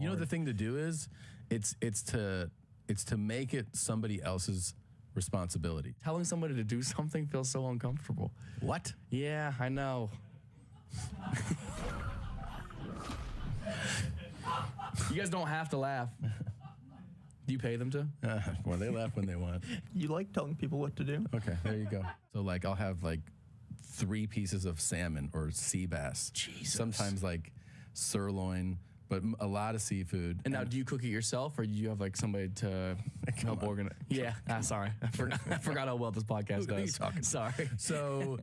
You know, the thing to do is, it's to make it somebody else's responsibility. Telling somebody to do something feels so uncomfortable. What? Yeah, I know. You guys don't have to laugh. Do you pay them to? Well, they laugh when they want. You like telling people what to do? Okay, there you go. So, like, I'll have, like, 3 pieces of salmon or sea bass. Jesus. Sometimes, like, sirloin, but a lot of seafood. And now, do you cook it yourself, or do you have, like, somebody to help organize? Yeah, sorry. I forgot how well this podcast does. Who are you talking to? Sorry. So,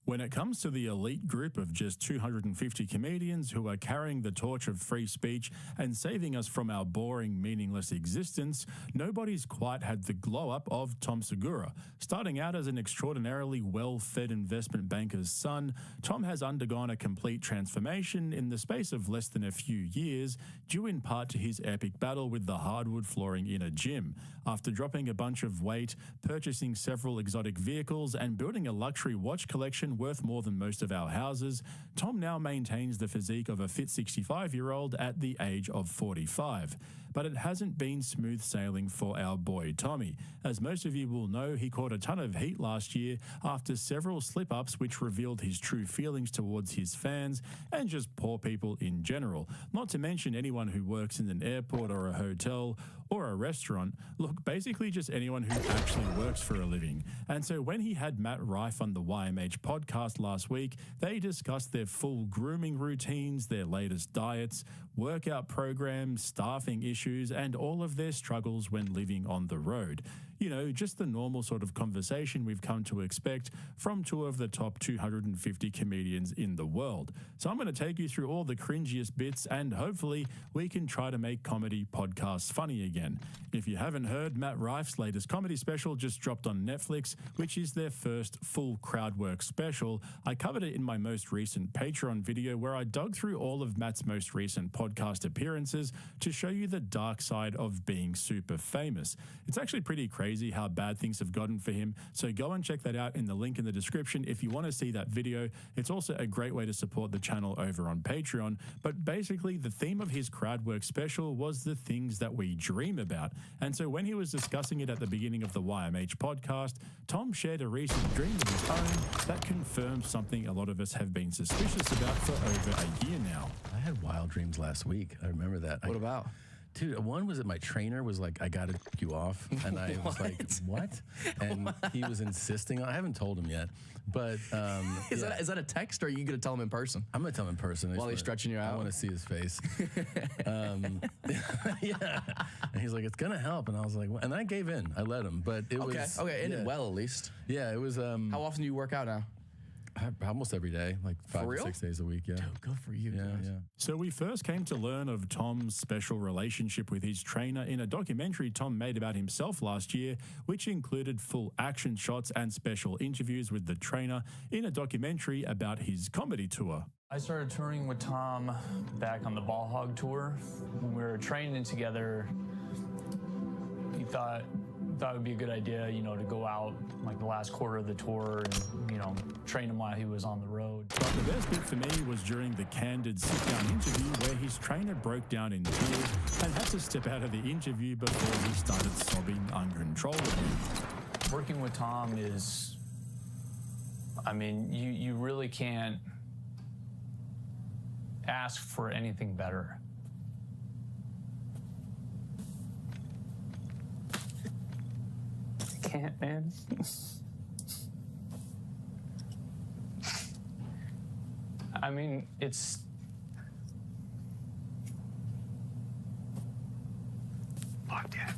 When it comes to the elite group of just 250 comedians who are carrying the torch of free speech and saving us from our boring, meaningless existence, nobody's quite had the glow-up of Tom Segura. Starting out as an extraordinarily well-fed investment banker's son, Tom has undergone a complete transformation in the space of less than a few years, due in part to his epic battle with the hardwood flooring in a gym. After dropping a bunch of weight, purchasing several exotic vehicles, and building a luxury watch collection worth more than most of our houses, Tom now maintains the physique of a fit 65-year-old at the age of 45. But it hasn't been smooth sailing for our boy Tommy. As most of you will know, he caught a ton of heat last year after several slip-ups which revealed his true feelings towards his fans and just poor people in general. Not to mention anyone who works in an airport or a hotel or a restaurant. Look, basically just anyone who actually works for a living. And so when he had Matt Rife on the YMH podcast last week, they discussed their full grooming routines, their latest diets, workout programs, staffing issues, and all of their struggles when living on the road. You know, just the normal sort of conversation we've come to expect from 2 of the top 250 comedians in the world. So I'm going to take you through all the cringiest bits, and hopefully we can try to make comedy podcasts funny again. If you haven't heard, Matt Rife's latest comedy special just dropped on Netflix, which is their first full crowd work special. I covered it in my most recent Patreon video where I dug through all of Matt's most recent podcast appearances to show you the dark side of being super famous. It's actually pretty crazy how bad things have gotten for him, so go and check that out in the link in the description if you want to see that video. It's also a great way to support the channel over on Patreon. But basically, the theme of his crowd work special was the things that we dream about. And so when he was discussing it at the beginning of the YMH podcast, Tom shared a recent dream of his own that confirmed something a lot of us have been suspicious about for over a year now. I had wild dreams last week. I remember that. What about? Dude, one was that my trainer was like, I got to take you off. And I was like, what? And he was insisting. I haven't told him yet. But Is that a text, or are you going to tell him in person? I'm going to tell him in person. While he's stretching you out? I want to see his face. Yeah. And he's like, it's going to help. And I was like, well, and I gave in. I let him. But it was. Okay, ended well at least. Yeah, it was. How often do you work out now? Almost every day, like 5 to 6 days a week. Yeah. Dude, good for you guys. Yeah. So we first came to learn of Tom's special relationship with his trainer in a documentary Tom made about himself last year, which included full action shots and special interviews with the trainer in a documentary about his comedy tour. I started touring with Tom back on the Ball Hog tour. When we were training together, he thought it would be a good idea, you know, to go out like the last quarter of the tour and, you know, train him while he was on the road. But the best bit for me was during the candid sit-down interview where his trainer broke down in tears and had to step out of the interview before he started sobbing uncontrollably. Working with Tom is, I mean, you really can't ask for anything better. Can't, man. I mean, it's... Fuck yeah.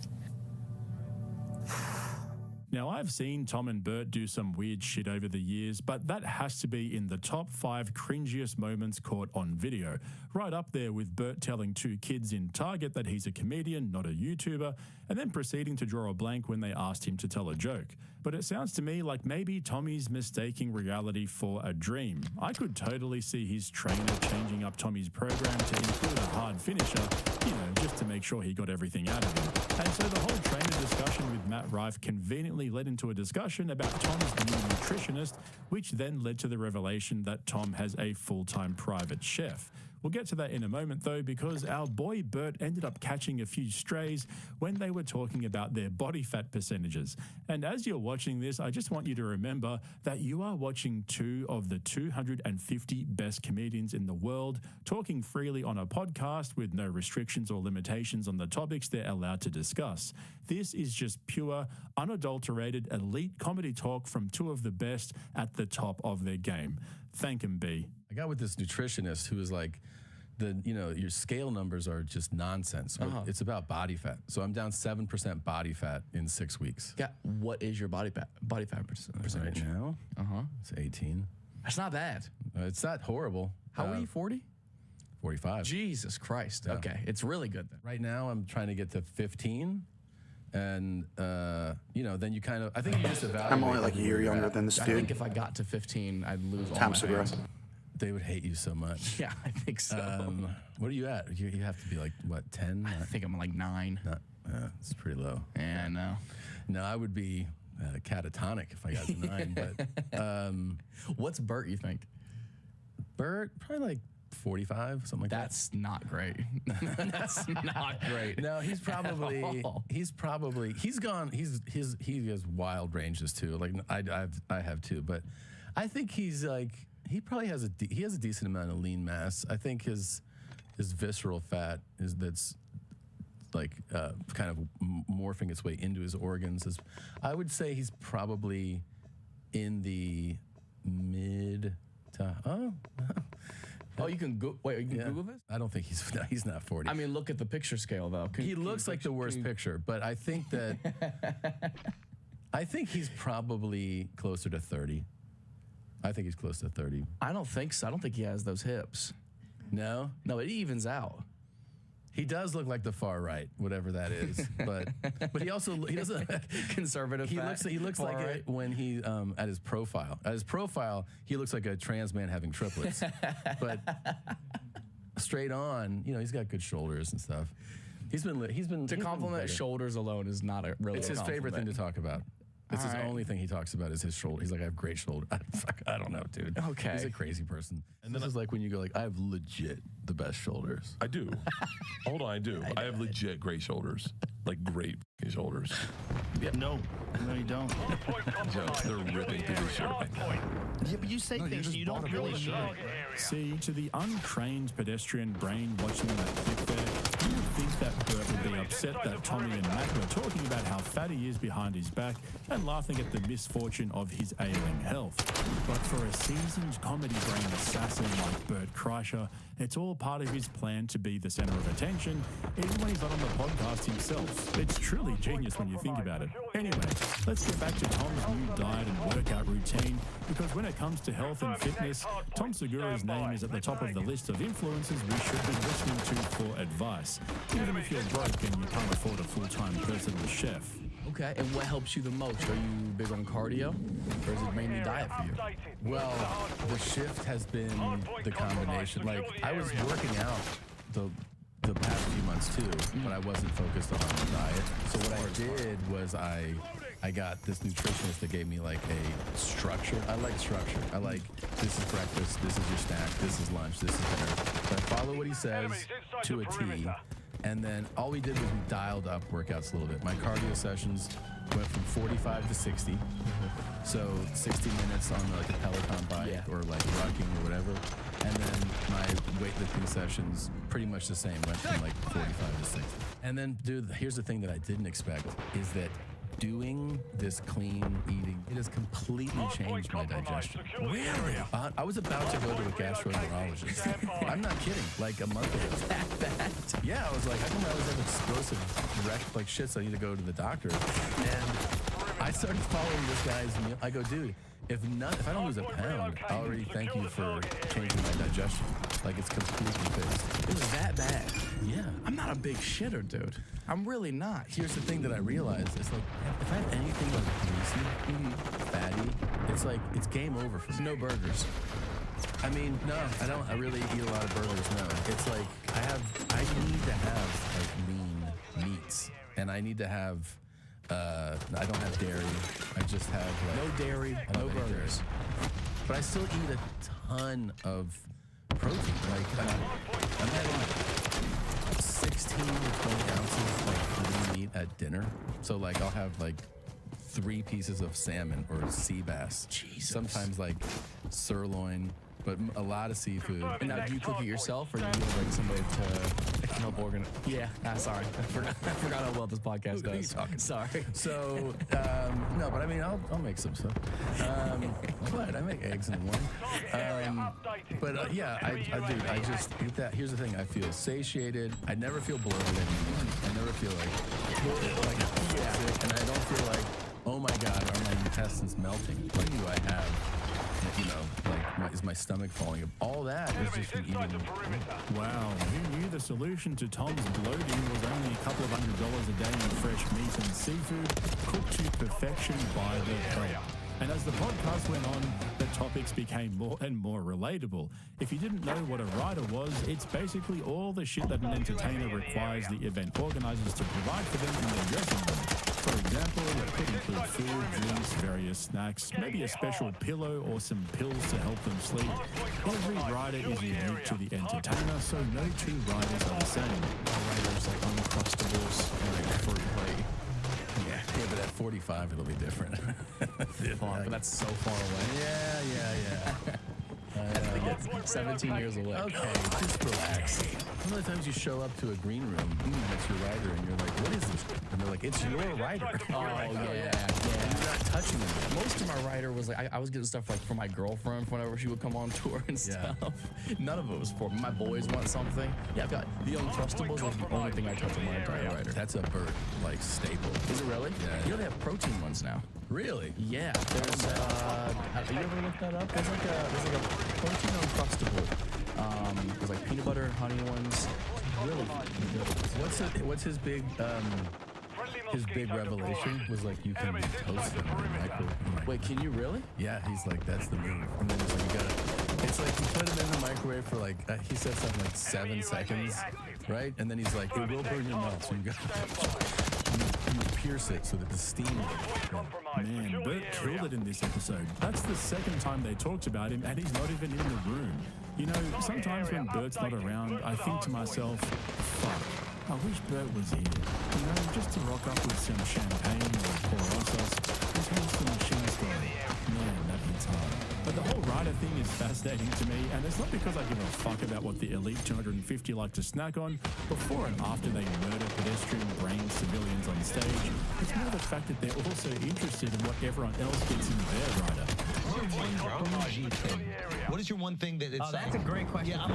Now, I've seen Tom and Bert do some weird shit over the years, but that has to be in the top 5 cringiest moments caught on video. Right up there with Bert telling 2 kids in Target that he's a comedian, not a YouTuber, and then proceeding to draw a blank when they asked him to tell a joke. But it sounds to me like maybe Tommy's mistaking reality for a dream. I could totally see his trainer changing up Tommy's program to include a hard finisher, you know, just to make sure he got everything out of him. And so the whole trainer discussion with Matt Rife conveniently led into a discussion about Tom's new nutritionist, which then led to the revelation that Tom has a full-time private chef, We'll get to that in a moment, though, because our boy Bert ended up catching a few strays when they were talking about their body fat percentages. And as you're watching this, I just want you to remember that you are watching two of the 250 best comedians in the world talking freely on a podcast with no restrictions or limitations on the topics they're allowed to discuss. This is just pure, unadulterated, elite comedy talk from two of the best at the top of their game. Thank him, B. I got with this nutritionist who was like, your scale numbers are just nonsense. It's about body fat. So I'm down 7% body fat in 6 weeks. Yeah. What is your body fat percentage? Right now, it's 18. That's not bad. It's not horrible. How are you? 40? 45. Jesus Christ. Yeah. Okay. It's really good then. Right now, I'm trying to get to 15. And, then you kind of, I think you just evaluate. I'm only like a year younger than this I dude. think if I got to 15, I'd lose all Time my to grow. hands. They would hate you so much. Yeah, I think so. What are you at? You have to be like, what, 10? I think I'm like 9. It's pretty low. Yeah, I know. No, I would be catatonic if I got to 9. But What's Bert, you think? Bert, probably like 45, something like That's not great. That's not great. that. No, he has wild ranges too. Like I have too, but I think he's like, he probably has a decent amount of lean mass. I think his visceral fat that's like kind of morphing its way into his organs. I would say he's probably in the mid to You can Google this? I don't think he's not 40. I mean, look at the picture scale though. He looks like the worst picture, but I think that I think he's probably closer to 30. I think he's close to 30. I don't think so. I don't think he has those hips. No? No, it evens out. He does look like the far right, whatever that is. But he doesn't Conservative fat. He looks like it when he at his profile. At his profile, he looks like a trans man having triplets. But straight on, he's got good shoulders and stuff. He's been To compliment shoulders alone is not a really. It's his favorite thing to talk about. It's his only thing he talks about is his shoulder. He's like, I have great shoulder. I don't know, dude. Okay. He's a crazy person. And this is like when you go like, I have legit the best shoulders. I do. Hold on, I do. I have legit great shoulders. Like great shoulders. No, you don't. Yo, they're ripping through this shirt right now. Yeah, but you say things you don't really mean. See, to the untrained pedestrian brain watching that clip there, you would think that Bert would be upset that Tommy and Matt were talking about how fat he is behind his back and laughing at the misfortune of his ailing health. But for a seasoned comedy brain assassin like Bert Kreischer, it's all part of his plan to be the center of attention, even when he's not on the podcast himself. It's truly genius when you think about it. Anyway, let's get back to Tom's new diet and workout routine, because when it comes to health and fitness, Tom Segura's name is at the top of the list of influencers we should be listening to for advice, even if you're broke and you can't afford a full-time personal chef. Okay, and what helps you the most? Are you big on cardio, or is it mainly diet for you? Well, the shift has been the combination. Like, I was working out the past few months too, but I wasn't focused on the diet. So what I did was I got this nutritionist that gave me like a structure. I like structure. I like, this is breakfast, this is your snack, this is lunch, this is dinner. So I follow what he says to a T. And then all we did was we dialed up workouts a little bit. My cardio sessions went from 45 to 60. So 60 minutes on like a Peloton bike or like rucking or whatever. And then my weightlifting sessions, pretty much the same, went from like 45 to 60. And then, dude, here's the thing that I didn't expect is that doing this clean eating, it has completely changed my digestion. Really? I was about to go to a gastroenterologist. I'm not kidding. Like a month ago. That bad? Yeah, I was like, I didn't realize I have explosive wrecked like shit, so I need to go to the doctor. And I started following this guy's meal. I go, dude, if I don't lose a pound, I already thank you for changing my digestion. Like, it's completely fixed. It was that bad? Yeah. I'm not a big shitter, dude. I'm really not. Here's the thing that I realized. It's like, if I have anything like greasy, fatty, it's like, it's game over for me. No burgers. I mean, no, I don't. I really eat a lot of burgers, no. It's like, I need to have, like, lean meats. And I need to have, I don't have dairy. I just have, like, No dairy, no burgers. But I still eat a ton of protein. Like, I'm having 16 to 20 ounces of lean meat at dinner. So like I'll have like 3 pieces of salmon or sea bass. Jesus. Sometimes like sirloin, but a lot of seafood. And now, do you cook it yourself, or do you have like somebody to help organize? Yeah, sorry, I forgot how well this podcast Who are you does. talking to? Sorry. So no, but I mean I'll make some stuff. But I make eggs in the morning. But yeah, I do. I just eat that. Here's the thing: I feel satiated. I never feel bloated anymore. I never feel like sick, and I don't feel like, oh my God, are my intestines melting? What do I have? You know, like, is my stomach falling? All that is just from eating. Wow, who knew the solution to Tom's bloating was only a couple of $100 a day in fresh meat and seafood, cooked to perfection by the bread. And as the podcast went on, the topics became more and more relatable. If you didn't know what a rider was, it's basically all the shit that an entertainer requires the event organizers to provide for them in their dressing room. For example, it could include food, drinks, various snacks, maybe a special pillow or some pills to help them sleep. Every rider is unique to the entertainer, so no 2 riders are the same. Riders like Uncrustables and like fruit plate. Yeah, but at 45 it'll be different. But that's so far away. Yeah. That's 17 years away. Okay, just relax. Some of the times you show up to a green room, and it's your rider, and you're like, what is this? And they're like, it's your rider. Oh, yeah. You're not touching it. Most of my rider was like, I was getting stuff like for my girlfriend whenever she would come on tour and stuff. None of it was for me. My boys want something. Yeah, I've got the Uncrustables is the only thing I touch on my entire rider. That's a Burt, like, staple. Is it really? Yeah. You know they have protein ones now. Really? Yeah. There's, have you ever looked that up? There's like a protein Uncrustable. There's like peanut butter and honey ones. Really good. What's his big revelation was like you can toast them in the microwave. Wait, can you really? Yeah, he's like, that's the move. And then he's like, you gotta, it's like you put them in the microwave for like, he said something like 7 seconds, right? And then he's like, it will burn your mouth, so you gotta, you pierce it so that the steam. Man, Bert killed it in this episode. That's the second time they talked about him, and he's not even in the room. You know, sometimes when Bert's not around, I think to myself, fuck, I wish Bert was here. You know, just to rock up with some champagne or Porosos, just have some machine style. Man, that hits hard. But the whole rider thing is fascinating to me, and it's not because I give a fuck about what the elite 250 like to snack on before and after they murder pedestrian brain civilians on stage. It's more the fact that they're also interested in what everyone else gets in their rider. What is your one thing that it's that's a great question. Yeah, I'm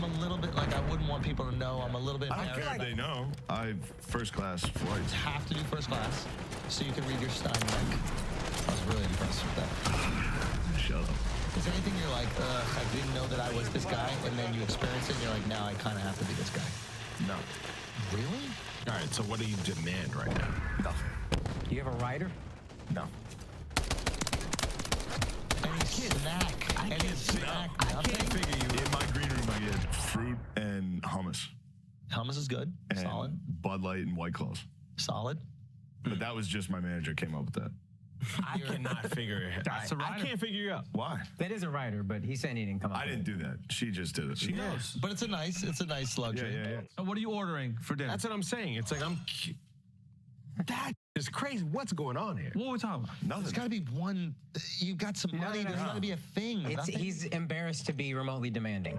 a little bit like, I wouldn't want people to know. I'm a little bit I feel like They know. I've first class flights. have to do first class so you can read your Steinbeck. I was really impressed with that. Shut up. Is there anything you're like, I didn't know that I was this guy, and then you experience it and you're like, now I kind of have to be this guy? No. Really? All right, so what do you demand right now? Nothing. Do you have a rider? No. Any snack? Any snack? I can't figure you. In my green room, I get fruit and hummus. Hummus is good. And Solid. Bud Light and White Claws. Solid. But that was just my manager came up with that. I cannot figure it out. That's a rider. I can't figure it out. Why? That is a rider, but he's saying he didn't come up I with didn't it. do that. She just did it. She knows. But it's a nice luxury. Yeah. So what are you ordering for dinner? That's what I'm saying. It's like that is crazy. What's going on here? What are we talking about? Nothing. There's got to be one. You've got some money. There's got to be a thing. Nothing? He's embarrassed to be remotely demanding.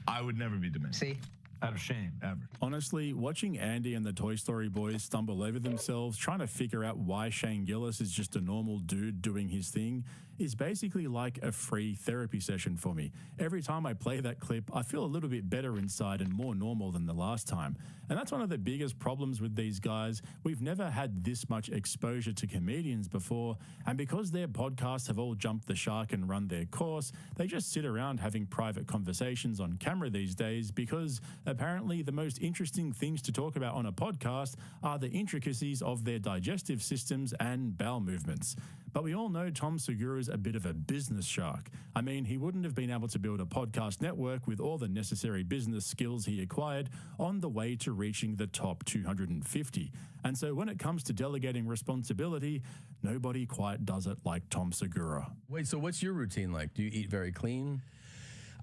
I would never be demanding. See? Out of shame. Ever. Honestly, watching Andy and the Toy Story boys stumble over themselves trying to figure out why Shane Gillis is just a normal dude doing his thing is basically like a free therapy session for me. Every time I play that clip, I feel a little bit better inside and more normal than the last time. And that's one of the biggest problems with these guys. We've never had this much exposure to comedians before, and because their podcasts have all jumped the shark and run their course, they just sit around having private conversations on camera these days because apparently the most interesting things to talk about on a podcast are the intricacies of their digestive systems and bowel movements. But we all know Tom Segura's a bit of a business shark. I mean, he wouldn't have been able to build a podcast network with all the necessary business skills he acquired on the way to reaching the top 250. And so when it comes to delegating responsibility, nobody quite does it like Tom Segura. Wait, so what's your routine like? Do you eat very clean?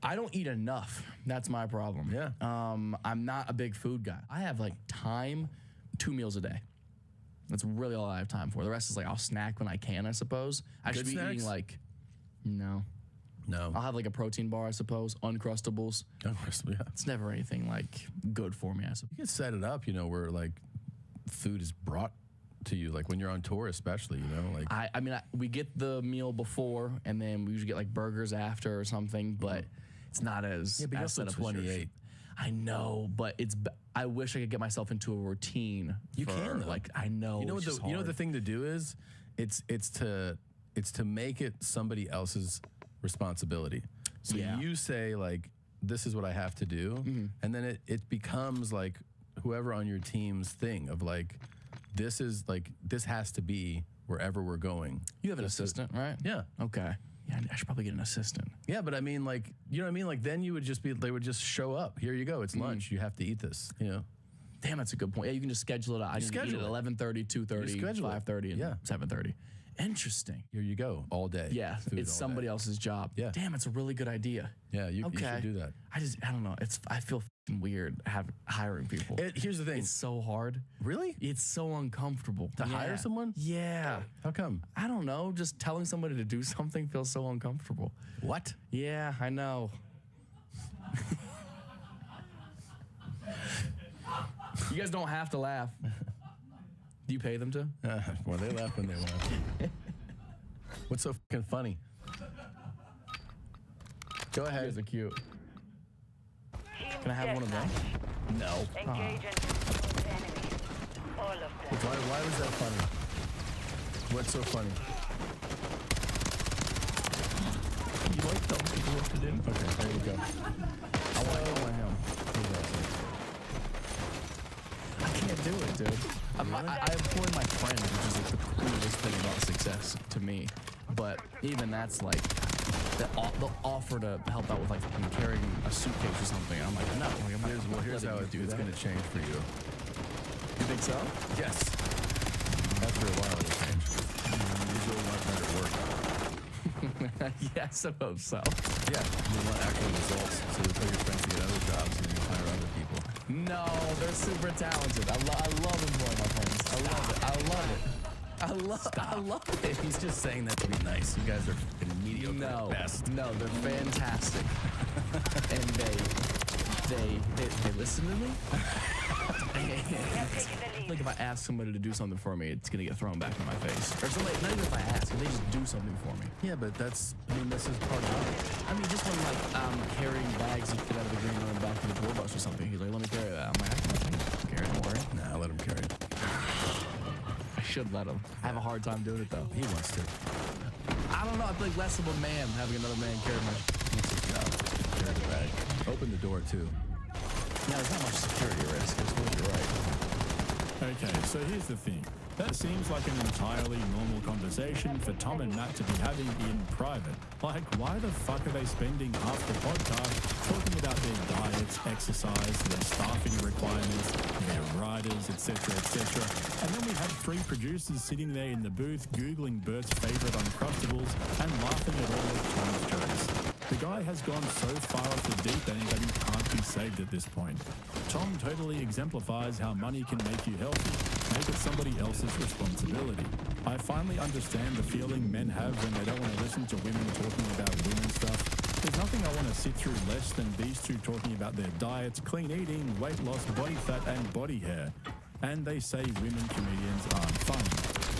I don't eat enough. That's my problem. Yeah. I'm not a big food guy. I have like time, 2 meals a day. That's really all I have time for. The rest is like I'll snack when I can, I suppose. I Good should be snacks? eating like, no. I'll have like a protein bar, I suppose. Uncrustables. Uncrustable, yeah. It's never anything like good for me, I suppose. You can set it up, where like food is brought to you, like when you're on tour, especially, like. I mean, we get the meal before, and then we usually get like burgers after or something, but it's not as. Yeah, but you're as also set up as yours. 28. I know, but I wish I could get myself into a routine. You can, though. Like, I know. You know what it's the just thing to do is, it's to make it somebody else's responsibility. So Yeah. you say like, this is what I have to do, and then it becomes like whoever on your team's thing of like, this has to be wherever we're going. You have an assistant, right? Yeah. Okay. Yeah, I should probably get an assistant. Yeah, but I mean, like, you know what I mean? Like, then they would just show up. Here you go. It's lunch. You have to eat this, Damn, that's a good point. Yeah, you can just schedule it out. I need to eat schedule at it. 11:30, 2:30, You schedule it. 5:30, and Yeah. 7:30. Interesting. Here you go. All day. Yeah, Food it's all somebody day. else's job. Yeah. Damn, it's a really good idea. Yeah, you should do that. I don't know. I feel f***ing weird hiring people. Here's the thing. It's so hard. Really? It's so uncomfortable. To hire someone? Yeah. How come? I don't know. Just telling somebody to do something feels so uncomfortable. What? Yeah, I know. You guys don't have to laugh. Do you pay them to? Well, they laugh when they want. What's so fucking funny? Go You ahead. guys are cute. Can I have one of them? No. Engage and destroy the enemy. All of them. Why was that funny? What's so funny? You like telling people what to do? Okay, there you go. I want him. I can't do it, dude. I employ my friend, which is like the coolest thing about success to me. But even that's like, they'll offer to help out with like carrying a suitcase or something. I'm like, no. Like, Here's how it's going to change for you. You think so? Yes. After a while, it'll change. Usually want better work. Yeah, I suppose so. Yeah, you want actual results. So you tell your friends to get other jobs and you hire other people. No, they're super talented. I love employing my friends. I love it. I love it. He's just saying that to be nice. You guys are fucking mediocre at best. No, they're fantastic. And they listen to me. Like if I ask somebody to do something for me, it's gonna get thrown back in my face. Or somebody, not even if I ask, if they just do something for me. Yeah, but this is part of it. I mean, just when like I'm carrying bags to get out of the green room and back to the tour bus or something, he's like, "Let me carry that." I'm like, "I can carry it, don't worry." Nah, let him carry it. I should let him. I have a hard time doing it though. He wants to. I don't know. I feel like less of a man having another man carry my. What's his job? Carry the bag. Open the door too. Yeah, there's not much security risk. I suppose you're right. Okay, so here's the thing. That seems like an entirely normal conversation for Tom and Matt to be having in private. Like, why the fuck are they spending half the podcast talking about their diets, exercise, their staffing requirements, their riders, etc., etc. And then we have 3 producers sitting there in the booth Googling Bert's favorite Uncrustables and laughing at all of Tom's jokes. The guy has gone so far off the deep end that he can't be saved at this point. Tom totally exemplifies how money can make you healthy. Make it somebody else's responsibility. I finally understand the feeling men have when they don't want to listen to women talking about women stuff. There's nothing I want to sit through less than these two talking about their diets, clean eating, weight loss, body fat, and body hair. And they say women comedians aren't funny.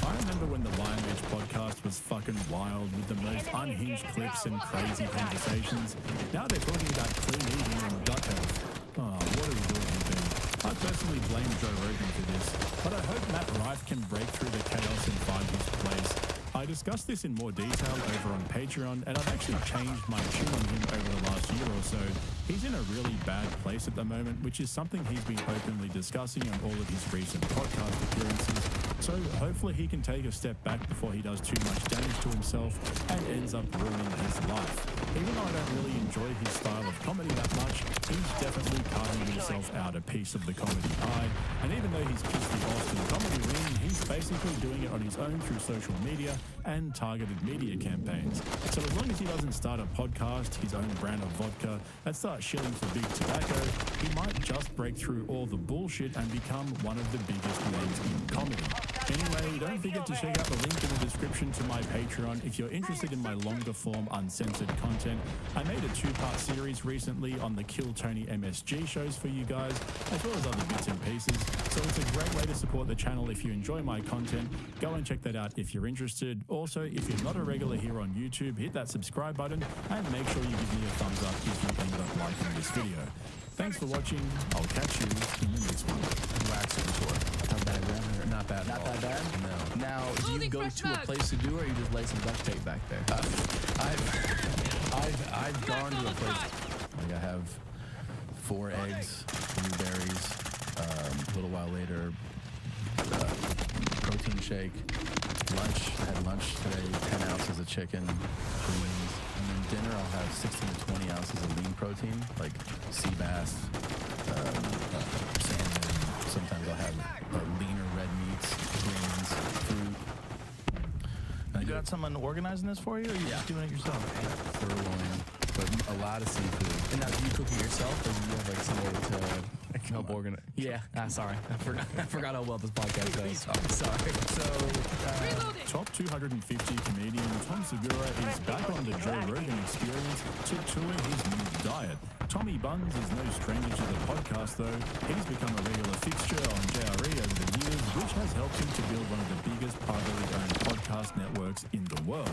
I remember when the MWIII podcast was fucking wild with the most unhinged clips and crazy conversations. Now they're talking about clean eating and gut health. Oh, what are we doing here? I personally blame Joe Rogan for this, but I hope Matt Rife can break through the chaos and find his place. I discussed this in more detail over on Patreon, and I've actually changed my tune on him over the last year or so. He's in a really bad place at the moment, which is something he's been openly discussing on all of his recent podcast appearances. So hopefully he can take a step back before he does too much damage to himself and ends up ruining his life. Even though I don't really enjoy his style of comedy that much, much. He's definitely carving himself out a piece of the comedy pie, and even though he's kissed the Austin comedy ring, he's basically doing it on his own through social media and targeted media campaigns. So as long as he doesn't start a podcast, his own brand of vodka, and start shilling for big tobacco, he might just break through all the bullshit and become one of the biggest names in comedy. Anyway, don't forget to check out the link in the description to my Patreon if you're interested in my longer form uncensored content. I made a 2-part series recently on the Kill Tony MSG shows for you guys, as well as other bits and pieces. So it's a great way to support the channel if you enjoy my content. Go and check that out if you're interested. Also, if you're not a regular here on YouTube, hit that subscribe button and make sure you give me a thumbs up if you ended up liking this video. Thanks for watching. I'll catch you in the next one. Waxing before. How bad, man? Not bad. Not that bad? No. Now, do you go to a place to do it, or you just lay some duct tape back there? I've gone to a place. Like I have 4 eggs, blueberries. A little while later, protein shake. Lunch. I had lunch today. 10 ounces of chicken, beans, and then dinner I'll have 16 to 20 ounces of lean protein, like sea bass, salmon. Sometimes I'll have leaner red meats, greens, fruit. You got someone organizing this for you, or are you just doing it yourself? Sirloin, but a lot of seafood. And now, do you cook it yourself, or do you have like somebody to help organize? Yeah, sorry. I forgot how well this podcast goes. Sorry. So, Top 250 comedian Tom Segura is back on the Joe Rogan Experience to tour his new diet. Tommy Buns is no stranger to the podcast, though. He's become a regular fixture on JRE over the years, which has helped him to build one of the biggest privately owned podcast networks in the world.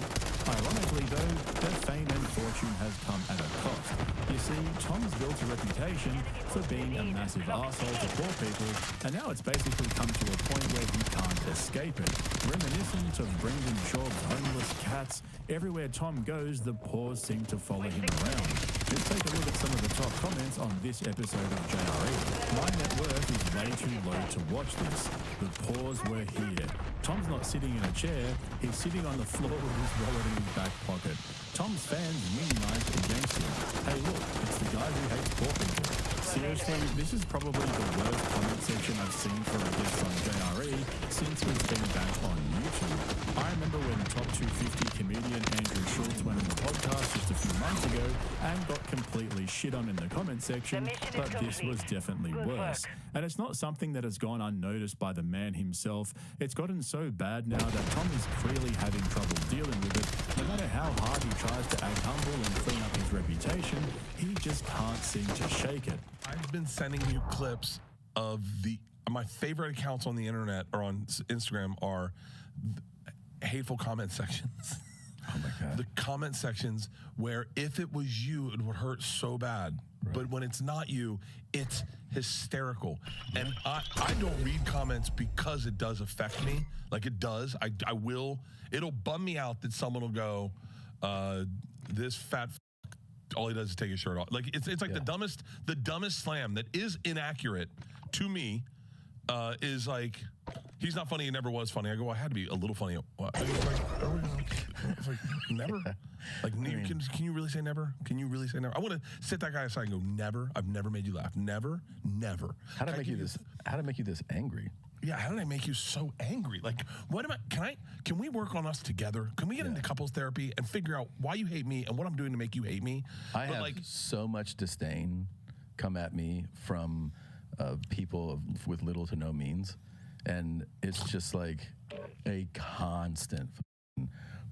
Ironically, though, their fame and fortune has come at a cost. You see, Tom's built a reputation for being a massive arsehole to poor people, and now it's basically come to a point where he can't escape it. Reminiscent of Brendan Schaub's homeless cats, everywhere Tom goes, the paws seem to follow him around. Let's take a look at some of the top comments on this episode of JRE. My net worth is way too low to watch this. The paws were here. Tom's not sitting in a chair, he's sitting on the floor with his wallet in his back pocket. Tom's fans unionized against him. Hey look, it's the guy who hates poor people. Seriously, this is probably the worst comment section I've seen for a guest on JRE since it's been back on YouTube. I remember when top 250 comedian Andrew Schultz went on the podcast just a few months ago and got completely shit on in the comment section, but this was definitely worse. And it's not something that has gone unnoticed by the man himself. It's gotten so bad now that Tom is clearly having trouble dealing with it. No matter how hard he tries to act humble and clean up his reputation, he just can't seem to shake it. I've been sending you clips of my favorite accounts on the internet or on Instagram are hateful comment sections. Oh my God. The comment sections where if it was you, it would hurt so bad. Right. But when it's not you, it's hysterical. And I don't read comments because it does affect me. Like it does. I will. It'll bum me out that someone will go, this fat all he does is take his shirt off. Like it's like the dumbest slam that is inaccurate to me is like, he's not funny, he never was funny. I go, I had to be a little funny. It's like never. Like can you really say never? Can you really say never? I want to sit that guy aside and go, never. I've never made you laugh. Never. How did I make you this angry? Yeah, how did I make you so angry? Like, can we work on us together? Can we get into couples therapy and figure out why you hate me and what I'm doing to make you hate me? I have so much disdain come at me from people with little to no means. And it's just like a constant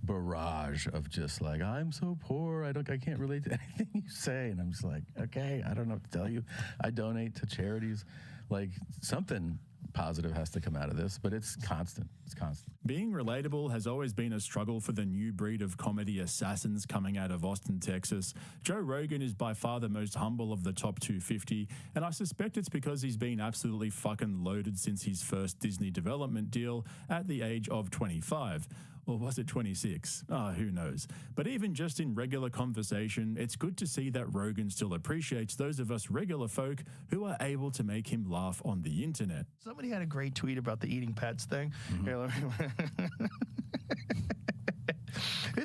barrage of just like, I'm so poor, I can't relate to anything you say. And I'm just like, okay, I don't know what to tell you. I donate to charities. Like something positive has to come out of this, but it's constant. It's constant. Being relatable has always been a struggle for the new breed of comedy assassins coming out of Austin, Texas. Joe Rogan is by far the most humble of the top 250, and I suspect it's because he's been absolutely fucking loaded since his first Disney development deal at the age of 25. Or was it 26? Who knows? But even just in regular conversation, it's good to see that Rogan still appreciates those of us regular folk who are able to make him laugh on the internet. Somebody had a great tweet about the eating pets thing. Here, let me-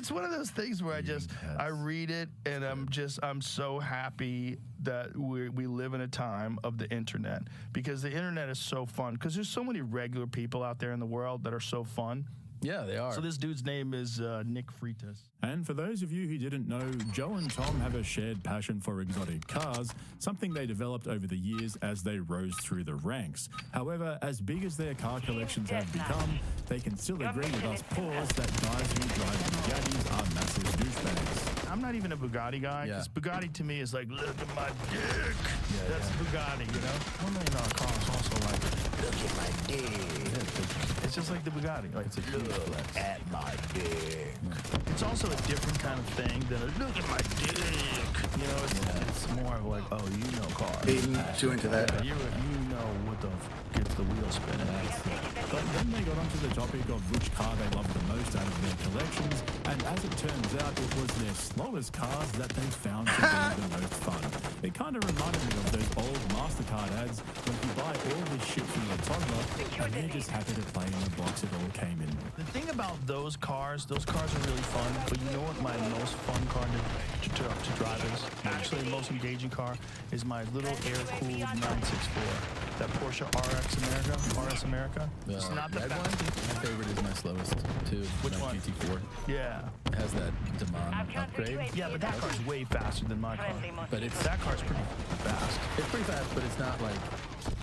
it's one of those things where I read it and I'm so happy that we live in a time of the internet, because the internet is so fun, because there's so many regular people out there in the world that are so fun. Yeah, they are. So this dude's name is Nick Freitas. And for those of you who didn't know, Joe and Tom have a shared passion for exotic cars, something they developed over the years as they rose through the ranks. However, as big as their car collections have become, they can still agree with us pawns that guys who drive Bugattis are massive douchebags. I'm not even a Bugatti guy, because Bugatti to me is like, look at my dick. That's Bugatti, you know? $1 million car is also like, look at my dick. It's just like the Bugatti. Like, it's a look at my dick. It's also a different kind of thing than a look at my dick. You know, it's more of like, oh, you know cars. Too into that. Yeah, you know what gets the wheel spinning. But then they got onto the topic of which car they loved the most out of their collections, and as it turns out, it was their slowest cars that they found to be the most fun. It kind of reminded me of those old MasterCard ads when you buy all this shit from your toddler, and they're just happy to play in the box it all came in. The thing about those cars are really fun, but you know what my most fun car to drive is? Actually, the most engaging car is my little air-cooled 964. That Porsche RS America. It's not the fastest. My favorite is my slowest, too. Which my one? GT4. Yeah. It has that Demon upgrade. Yeah, but that car's way faster than my car. But That car's pretty fast. It's pretty fast, but it's not like,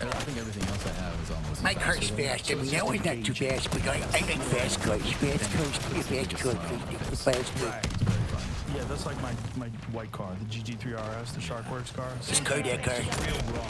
I think everything else I have is almost My car's fast. I mean, that one's not too fast, but I like fast cars. Fast cars, fast cars, fast cars. Yeah, that's like my white car, the GT3 RS, the Sharkworks car. It's Kodak car. Real raw.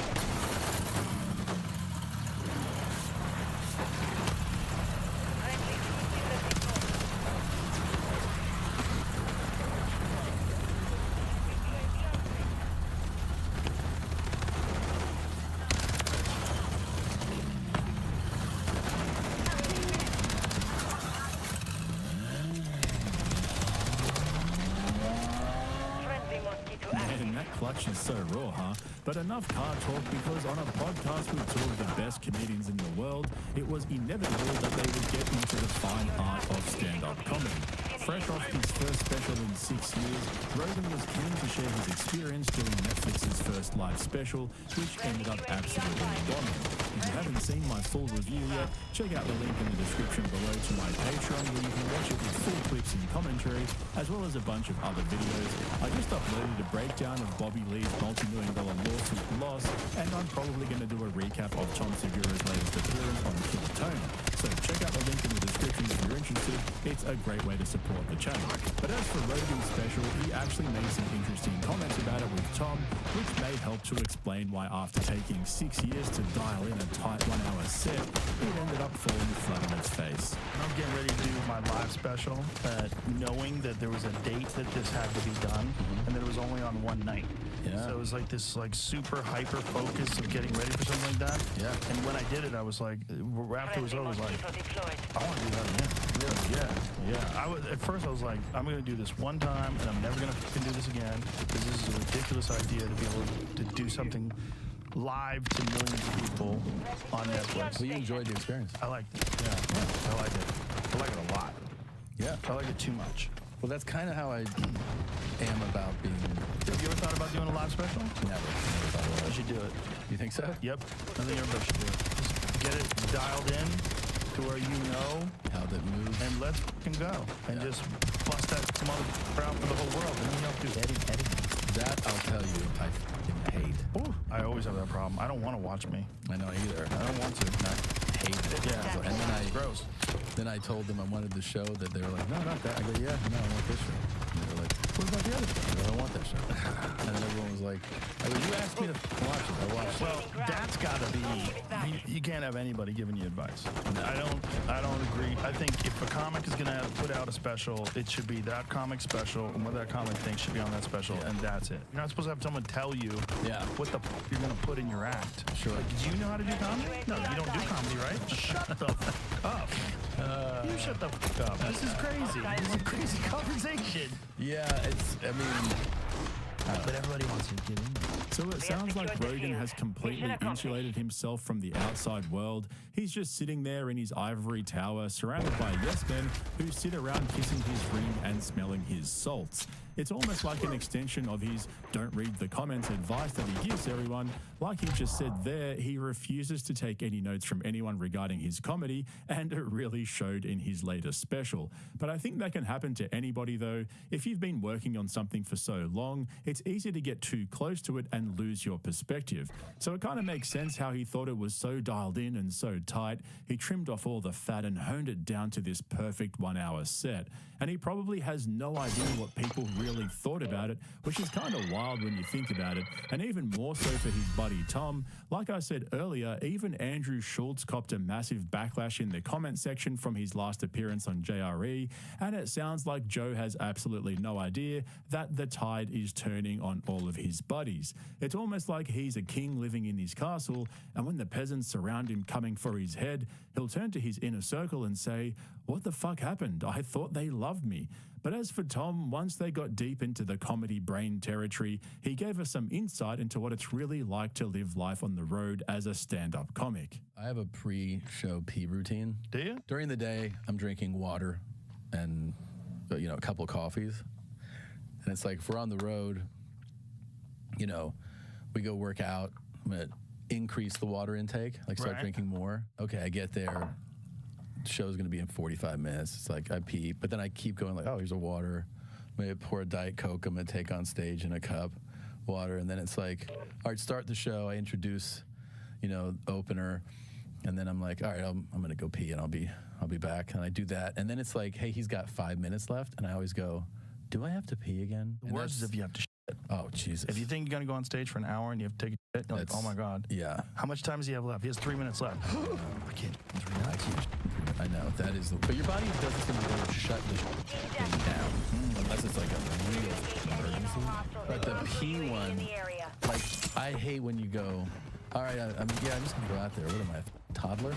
Man, that clutch is so raw, huh? But enough car talk, because on a podcast with two of the best comedians in the world, it was inevitable that they would get into the fine art of stand-up comedy. Fresh off his first special in 6 years, Rogan was keen to share his experience doing Netflix's first live special, which ended up absolutely bombing. If you haven't seen my full review yet, check out the link in the description below to my Patreon, where you can watch it with full clips and commentary, as well as a bunch of other videos. I just uploaded a breakdown of Bobby Lee's multi-million-dollar lawsuit loss, and I'm probably going to do a recap of Tom Segura's latest appearance on King Tony. So check out the link in the description if you're interested. It's a great way to support the channel. But as for Rogan's special, he actually made some interesting comments about it with Tom, which may help to explain why after taking 6 years to dial in a tight 1 hour set, it ended up falling flat on its face. I'm getting ready to do my live special, knowing that there was a date that this had to be done, and that it was only on one night. Yeah. So it was like this super hyper focus of getting ready for something like that. Yeah. And when I did it, I was like, after it was over, I was like, I want to do that again. Yeah. At first I was like, I'm going to do this one time, and I'm never going to do this again, because this is a ridiculous idea to be able to do something live to millions of people on Netflix. Well, you enjoyed the experience. I liked it. Yeah. I like it. I like it a lot. Yeah. I like it too much. Well, that's kind of how I am about being. Have you ever thought about doing a live special? Never thought about You it. should do it. You think so? Yep. I think everybody should do it. Just get it dialed in to where you know How that moves. and let's fucking go. And just bust that mother out for the whole world. And then you don't have to do editing. That, I'll tell you, I fucking hate. Ooh, I always have that problem. I don't want to watch me. I know either. I don't want to. I hate it. Yeah. And then Gross. Then I told them I wanted the show that they were like, no, not that. I go, yeah, no, I want this show. And they were like, what about the other show? I go, I don't want that show. And then everyone was like, I go, you asked me to watch it. I watched it. Well, that's got to be. You can't have anybody giving you advice. I don't agree. I think if a comic is gonna put out a special, it should be that comic special, and what that comic thinks should be on that special, and that's it. You're not supposed to have someone tell you what the you're gonna put in your act. Sure. Like, do you know how to do comedy? No, you don't do comedy, right? Shut the fuck up. You shut the fuck up. This is crazy. This is a crazy conversation. Yeah, I mean, But everybody wants to get in there. So it sounds like Rogan has completely insulated himself from the outside world. He's just sitting there in his ivory tower, surrounded by yes men who sit around kissing his ring and smelling his salts. It's almost like an extension of his don't read the comments advice that he gives everyone. Like he just said there, he refuses to take any notes from anyone regarding his comedy, and it really showed in his latest special. But I think that can happen to anybody though. If you've been working on something for so long, it's easy to get too close to it and lose your perspective. So it kind of makes sense how he thought it was so dialed in and so tight. He trimmed off all the fat and honed it down to this perfect 1 hour set. And he probably has no idea what people really thought about it, which is kind of wild when you think about it, and even more so for his buddy Tom. Like I said earlier, even Andrew Schultz copped a massive backlash in the comment section from his last appearance on JRE, and it sounds like Joe has absolutely no idea that the tide is turning on all of his buddies. It's almost like he's a king living in his castle, and when the peasants surround him coming for his head, he'll turn to his inner circle and say, "What the fuck happened? I thought they loved me." But as for Tom, once they got deep into the comedy brain territory, he gave us some insight into what it's really like to live life on the road as a stand-up comic. I have a pre-show pee routine. Do you? During the day, I'm drinking water and, a couple of coffees. And it's like, if we're on the road, we go work out, I'm going to increase the water intake, start drinking more. Okay, I get there. The show's going to be in 45 minutes. It's like I pee, but then I keep going like, oh, here's a water. Maybe pour a Diet Coke I'm going to take on stage in a cup, water. And then it's like, all right, start the show. I introduce, opener. And then I'm like, all right, I'm going to go pee and I'll be back. And I do that. And then it's like, hey, he's got 5 minutes left. And I always go, do I have to pee again? The worst is if you have to shit. Oh, Jesus. If you think you're going to go on stage for an hour and you have to take a shit, you're like, oh my God. Yeah. How much time does he have left? He has 3 minutes left. I can't. I know, that is but your body doesn't seem to be able to shut the thing down. Unless it's like a real emergency. But the pee one, I hate when you go, all right, I'm just going to go out there. What am I, a toddler?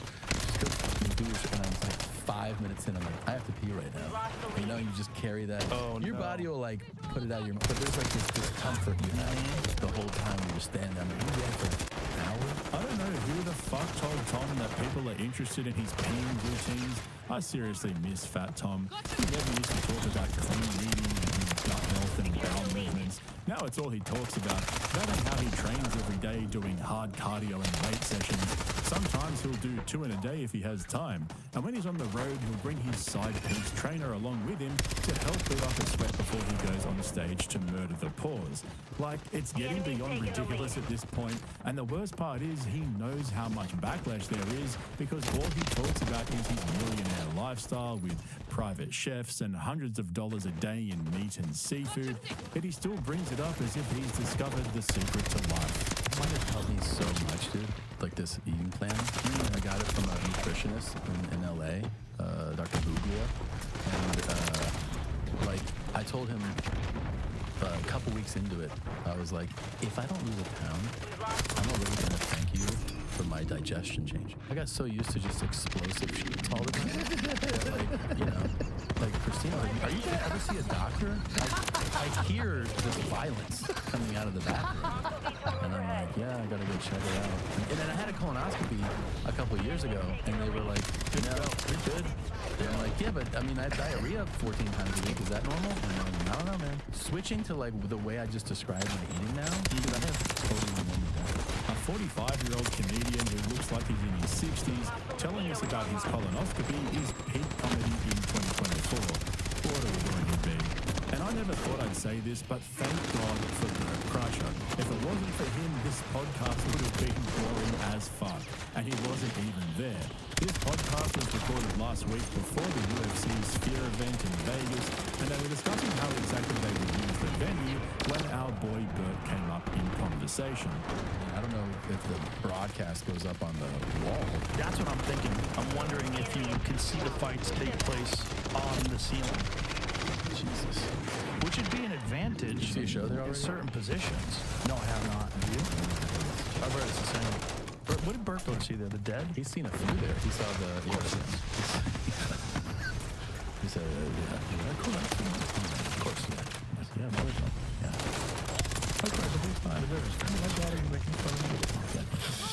Just go do your shit. And I'm like 5 minutes in, I'm like, I have to pee right now. You just carry that. Oh, your body will put it out of your mouth. But there's like this discomfort you have the whole time you just stand there. I'm like, you there for an hour? I don't know who the fuck told Tom that people are interested in his peeing routines. I seriously miss Fat Tom. He never used to talk about clean eating and gut health and bowel movements. Now it's all he talks about. That and how he trains every day doing hard cardio and weight sessions. Sometimes he'll do 2 in a day if he has time. And when he's on the road, he'll bring his side piece trainer along with him to help build up a sweat before he goes on stage to murder the pause. Like, it's getting beyond ridiculous at this point, and the worst part is he knows how much backlash there is because all he talks about is his millionaire lifestyle with private chefs and hundreds of dollars a day in meat and seafood, yet he still brings it up as if he's discovered the secret to life. This might have helped me so much, dude. Like this eating plan. I got it from a nutritionist in LA, Dr. Buglia. And I told him a couple weeks into it, I was like, if I don't lose a pound, I'm already going to thank you for my digestion change. I got so used to just explosive shit all the time. Like Christina, are you going to ever see a doctor? I hear this violence coming out of the bathroom. And I'm like, yeah, I got to go check it out. And then I had a colonoscopy a couple of years ago, and they were like, you're good. And I'm like, yeah, but I mean, I have diarrhea 14 times a week. Is that normal? And I'm like, I don't know, man. Switching to the way I just described my eating now, because I have totally normal diet. A 45-year-old comedian who looks like he's in his 60s telling us about his colonoscopy is peak comedy in 2024. What are we going to be? And I never thought I'd say this, but thank God for Bert Crusher. If it wasn't for him, this podcast would have been boring as fuck. And he wasn't even there. This podcast was recorded last week before the UFC Sphere event in Vegas, and they were discussing how exactly they would use the venue when our boy Bert came up in conversation. I don't know if the broadcast goes up on the wall. That's what I'm thinking. I'm wondering if you can see the fights take place on the ceiling. Jesus. Which would be an advantage. Did you see a show there already? In certain positions. No, I have not. Have you? I've heard it's the same. What did Bert go to see there? The Dead? He's seen a few there. He saw the... He said, yeah. Of course. Yeah, yeah.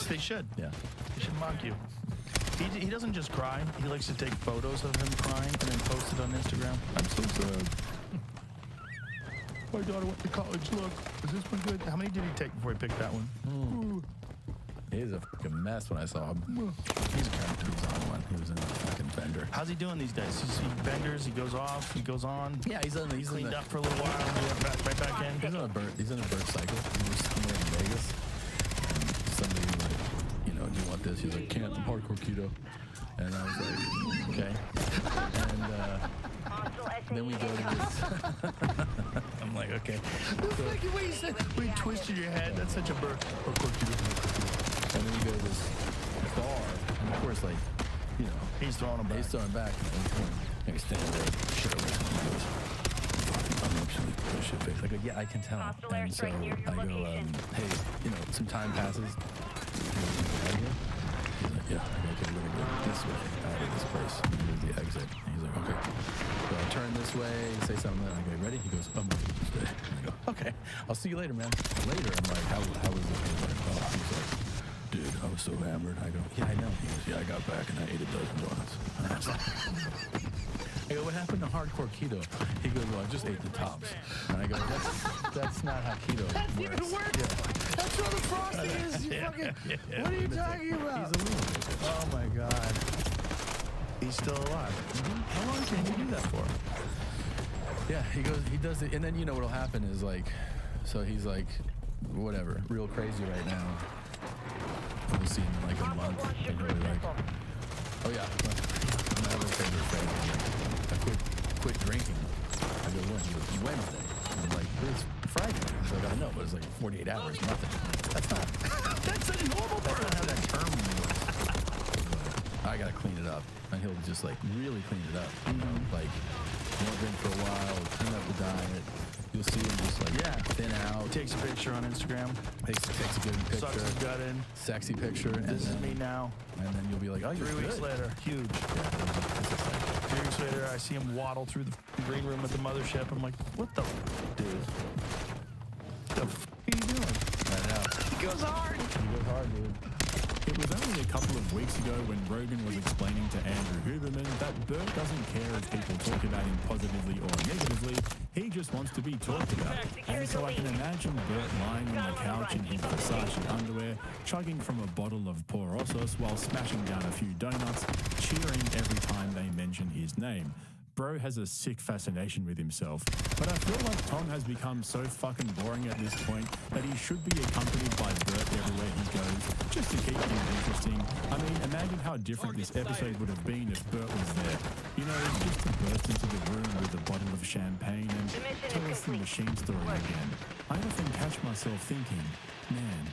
They should. Yeah. They should mock you. He doesn't just cry. He likes to take photos of him crying and then post it on Instagram. I'm so sad. My daughter went to college. Look, is this one good? How many did he take before he picked that one? He's a fucking mess when I saw him. He's on one. He was in a fucking bender. How's he doing these days? He benders, he goes off, he goes on. Yeah, he's cleaned up for a little while, right back in. He's in a burnt cycle. He was somewhere in Vegas. And somebody was like, you know, do you want this? He's like, can't, I'm hardcore keto. And I was like, okay. And then we go to this. I'm like, okay. The way you said, we twisted your head. That's such a hardcore keto. And then we go to this bar, and of course, like, you know, he's throwing him back. He's throwing back. And I stand there, shirtless, and he goes, I'm actually shit face. I go, yeah, I can tell. And so I go, hey, you know, some time passes. He's like, yeah, I go, okay, we're gonna go this way out of this place. Here's the exit. And he's like, okay. So I turn this way, say something. I go, ready? He goes, I'm going to stay. I go, okay, I'll see you later, man. Later, I'm like, how was it? He's like, dude, I was so hammered. I go, yeah, I know. He goes, yeah, I got back and I ate a dozen donuts. And I was like, I go, what happened to hardcore keto? He goes, well, I just ate the tops. And I go, that's not how keto works. That's even worse. Yeah. That's what the frosting is. You fucking, what are you talking about? He's a lunatic. Oh my God. He's still alive. How long can you do that for? Yeah, he does it. And then, you know, what'll happen is like, so he's like, whatever, real crazy right now. We'll see him in like a month, and he'll be like, oh yeah, my other favorite friend, I quit drinking. I go, when? He goes, Wednesday. And I'm like, but it's Friday. He's like, I know, but it's like 48 hours, nothing. That's not. That's a normal person. That's not how that term works. I gotta clean it up. And he'll just like really clean it up. You know, like, won't drink for a while, clean up the diet. You'll see him just like thin out. Takes a picture on Instagram. Takes a good picture. Sucks his gut in. Sexy picture. This is me now. And then you'll be like, oh, you're 3 weeks later, huge. 3 weeks later, I see him waddle through the green room at the mothership. I'm like, what the dude? The are you doing? I know. He goes hard. He goes hard, dude. It was only a couple of weeks ago when Rogan was explaining to Andrew Huberman that Bert doesn't care if people talk about him positively or negatively, he just wants to be talked about. And so I can imagine Bert lying on the couch in his Versace underwear, chugging from a bottle of Porosos while smashing down a few donuts, cheering every time they mention his name. Bro has a sick fascination with himself, but I feel like Tom has become so fucking boring at this point that he should be accompanied by Bert everywhere he goes, just to keep things interesting. I mean, imagine how different this episode would have been if Bert was there. You know, just to burst into the room with a bottle of champagne and tell us the machine story again. I often catch myself thinking, man,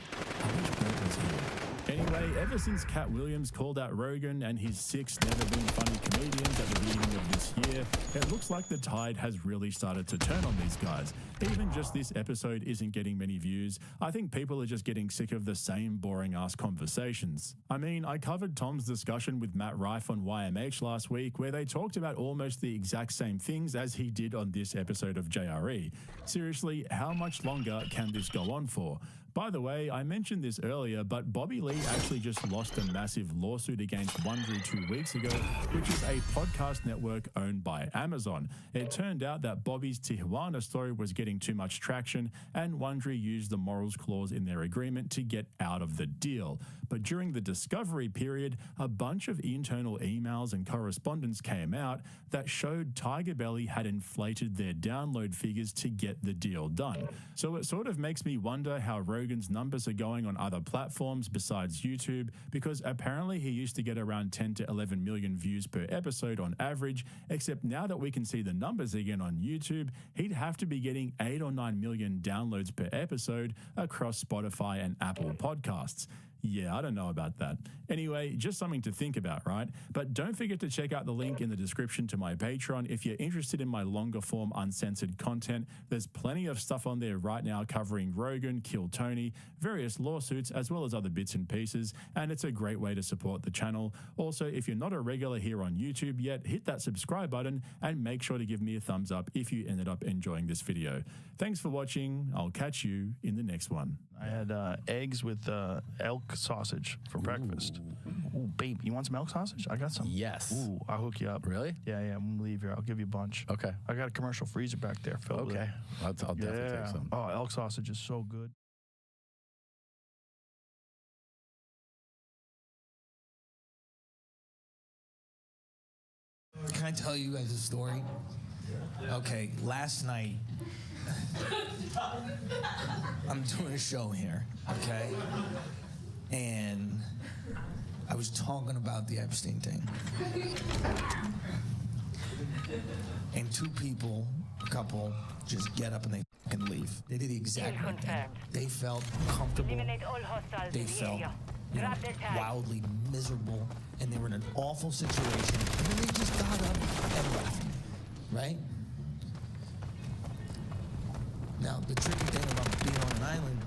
I wish Bert was here. Anyway, ever since Cat Williams called out Rogan and his 6 never-been-funny comedians at the beginning of this year, it looks like the tide has really started to turn on these guys. Even just this episode isn't getting many views. I think people are just getting sick of the same boring-ass conversations. I mean, I covered Tom's discussion with Matt Rife on YMH last week, where they talked about almost the exact same things as he did on this episode of JRE. Seriously, how much longer can this go on for? By the way, I mentioned this earlier, but Bobby Lee actually just lost a massive lawsuit against Wondery 2 weeks ago, which is a podcast network owned by Amazon. It turned out that Bobby's Tijuana story was getting too much traction, and Wondery used the morals clause in their agreement to get out of the deal. But during the discovery period, a bunch of internal emails and correspondence came out that showed Tiger Belly had inflated their download figures to get the deal done. So it sort of makes me wonder how Rogan's numbers are going on other platforms besides YouTube, because apparently he used to get around 10 to 11 million views per episode on average, except now that we can see the numbers again on YouTube, he'd have to be getting 8 or 9 million downloads per episode across Spotify and Apple Podcasts. Yeah, I don't know about that. Anyway, just something to think about, right? But don't forget to check out the link in the description to my Patreon if you're interested in my longer form uncensored content. There's plenty of stuff on there right now covering Rogan, Kill Tony, various lawsuits, as well as other bits and pieces, and it's a great way to support the channel. Also, if you're not a regular here on YouTube yet, hit that subscribe button and make sure to give me a thumbs up if you ended up enjoying this video. Thanks for watching. I'll catch you in the next one. I had eggs with elk sausage for breakfast. Ooh, babe, you want some elk sausage? I got some. Yes. Ooh, I'll hook you up. Really? Yeah, I'm gonna leave here. I'll give you a bunch. Okay. I got a commercial freezer back there filled with Okay. I'll definitely take some. Oh, elk sausage is so good. Can I tell you guys a story? Okay, last night, I'm doing a show here, okay? And I was talking about the Epstein thing. And two people, a couple, just get up and they fucking leave. They did the exact right thing. They felt comfortable. They felt, wildly miserable, and they were in an awful situation. And then they just got up and left, right? Now, the tricky thing about being on an island,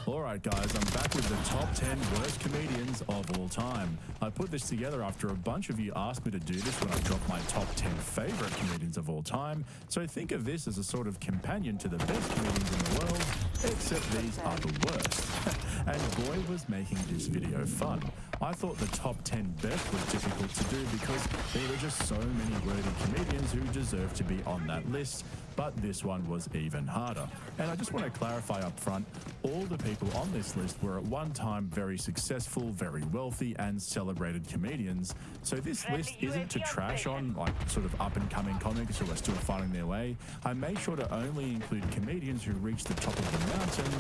Alright guys, I'm back with the top 10 worst comedians of all time. I put this together after a bunch of you asked me to do this when I dropped my top 10 favorite comedians of all time, so think of this as a sort of companion to the best comedians in the world, except these are the worst. And boy was making this video fun. I thought the top 10 best was difficult to do because there were just so many worthy comedians who deserve to be on that list, but this one was even harder. And I just want to clarify up front, all the people on this list were at one time very successful, very wealthy, and celebrated comedians. So this list isn't to trash on like sort of up-and-coming comics who are still finding their way. I made sure to only include comedians who reached the top of the mountain.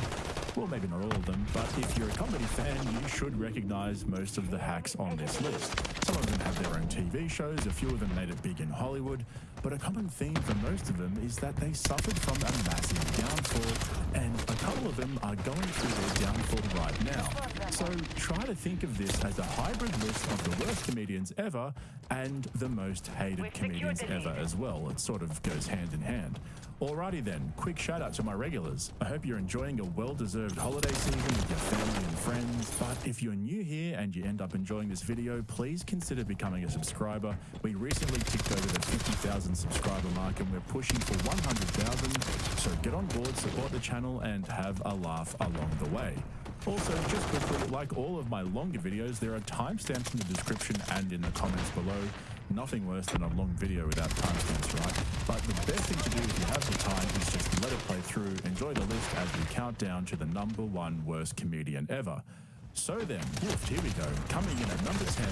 Well, maybe not all of them, but if you're a comedy fan, you should recognize most of the hacks on this list. Some of them have their own TV shows, a few of them made it big in Hollywood, but a common theme for most of them is that they suffered from a massive downfall, and a couple of them are going through their downfall right now. So try to think of this as a hybrid list of the worst comedians ever and the most hated comedians ever as well. It sort of goes hand in hand. Alrighty then, quick shout out to my regulars. I hope you're enjoying a well-deserved holiday season with your family and friends, but if you're new here and you end up enjoying this video, please consider becoming a subscriber. We recently ticked over the 50,000 subscriber mark and we're pushing for 100,000, so get on board, support the channel, and have a laugh along the way. Also, just quickly, like all of my longer videos, there are timestamps in the description and in the comments below. Nothing worse than a long video without timestamps, right? But the best thing to do if you have the time is just let it play through, enjoy the list as we count down to the #1 worst comedian ever. So then, Wolf, here we go. Coming in at number 10,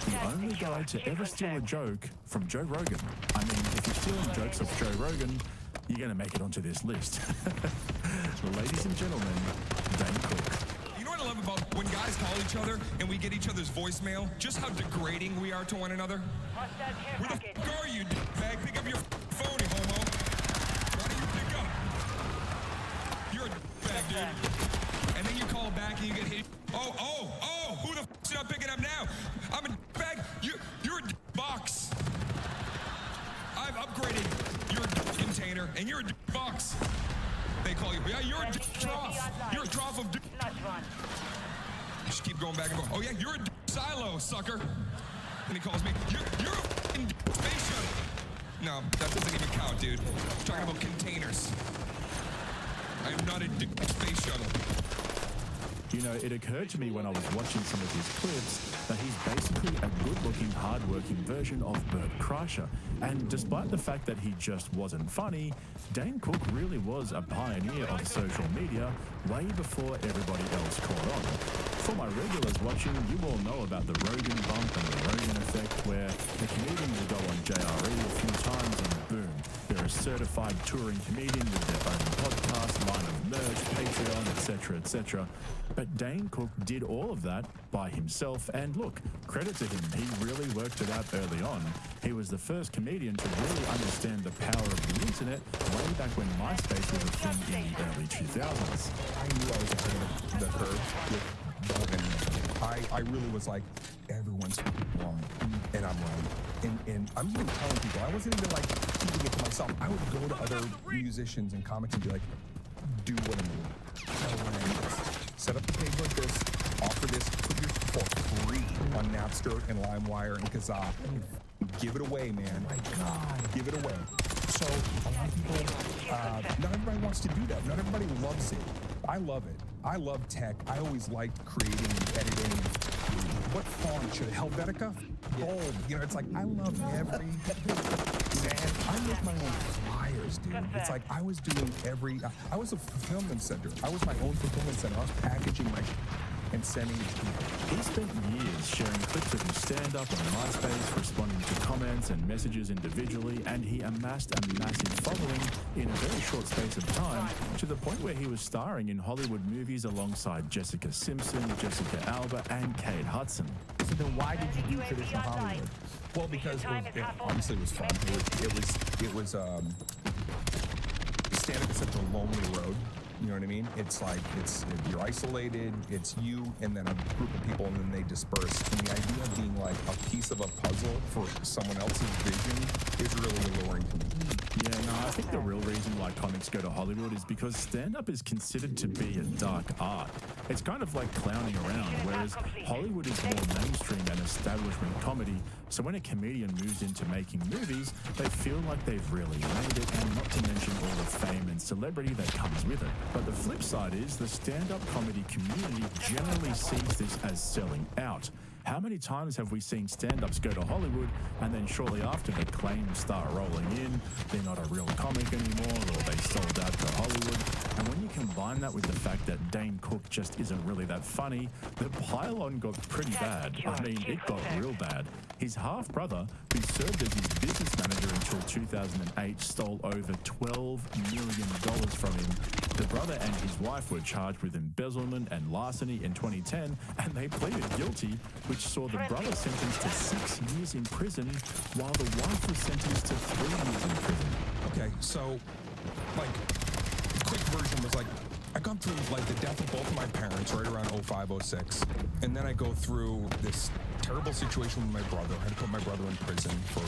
the only guy to ever steal a joke from Joe Rogan. I mean, if you're stealing jokes off Joe Rogan, you're going to make it onto this list. Ladies and gentlemen, Dane Cook. You know what I love about when guys call each other and we get each other's voicemail? Just how degrading we are to one another. Where the f*** are you, d***bag? Pick up your phone, you homo. Why don't you pick up? You're a d***bag, dude. And then you call back and you get hit. Oh, who the f***'s not picking up now? I'm a d***bag. You're a d***box. I've upgraded your container and you're a d***box. They call you, yeah, you're a trough. You're a trough of just keep going back and forth. Oh yeah, you're a silo, sucker. And he calls me, you're a f***ing space shuttle. No, that doesn't even count, dude. I'm talking about containers. I am not a space shuttle. You know, it occurred to me when I was watching some of his clips that he's basically a good-looking, hard-working version of Bert Kreischer. And despite the fact that he just wasn't funny, Dane Cook really was a pioneer of social media way before everybody else caught on. For my regulars watching, you all know about the Rogan bump and the Rogan effect, where the comedian will go on JRE a few times and boom, they're a certified touring comedian with their own podcast, line of merch, Patreon, etc., etc. But Dane Cook did all of that by himself, and look, credit to him, he really worked it out early on. He was the first comedian to really understand the power of the internet way back when MySpace was a thing in the early 2000s. I knew I was ahead of the curve with the whole internet. I really was like, everyone's wrong, and I'm right. And I'm even telling people, I wasn't even like keeping it to myself. I would go to other musicians and comics and be like, do what I'm doing. Tell what I need. Set up a page like this, offer this, put your for free on Napster and LimeWire and Kazaa. Give it away, man. Oh my God. Give it away. So a lot of people, not everybody wants to do that. Not everybody loves it. I love it. I love tech. I always liked creating and editing. What font should Helvetica? Bold. You know, it's like I love every. Man, I make my own flyers, dude. It's like I was doing I was a fulfillment center. I was my own fulfillment center. I was packaging my and sending it to people. He spent years sharing clips of his stand-up on MySpace, responding to comments and messages individually, and he amassed a massive following in a very short space of time, to the point where he was starring in Hollywood movies alongside Jessica Simpson, Jessica Alba, and Kate Hudson. So then why did you do traditional Hollywood? Well, because obviously it was fun. It was stand-up is such a lonely road. You know what I mean? It's like, you're isolated, it's you and then a group of people and then they disperse. And the idea of being like a piece of a puzzle for someone else's vision is really alluring to me. Yeah, no, I think the real reason why comics go to Hollywood is because stand-up is considered to be a dark art. It's kind of like clowning around, whereas Hollywood is more mainstream and establishment comedy, so when a comedian moves into making movies, they feel like they've really made it, and not to mention all the fame and celebrity that comes with it. But the flip side is the stand-up comedy community generally sees this as selling out. How many times have we seen stand-ups go to Hollywood and then shortly after the claims start rolling in, they're not a real comic anymore, or they sold out to Hollywood? And when you combine that with the fact that Dane Cook just isn't really that funny, the pile-on got pretty bad. I mean, it got real bad. His half-brother, who served as his business manager until 2008, stole over $12 million from him. The brother and his wife were charged with embezzlement and larceny in 2010, and they pleaded guilty, which saw the brother sentenced to 6 years in prison, while the wife was sentenced to 3 years in prison. Okay, so, like, the quick version was like, I got through, like, the death of both of my parents right around 05, 06, and then I go through this terrible situation with my brother. I had to put my brother in prison for,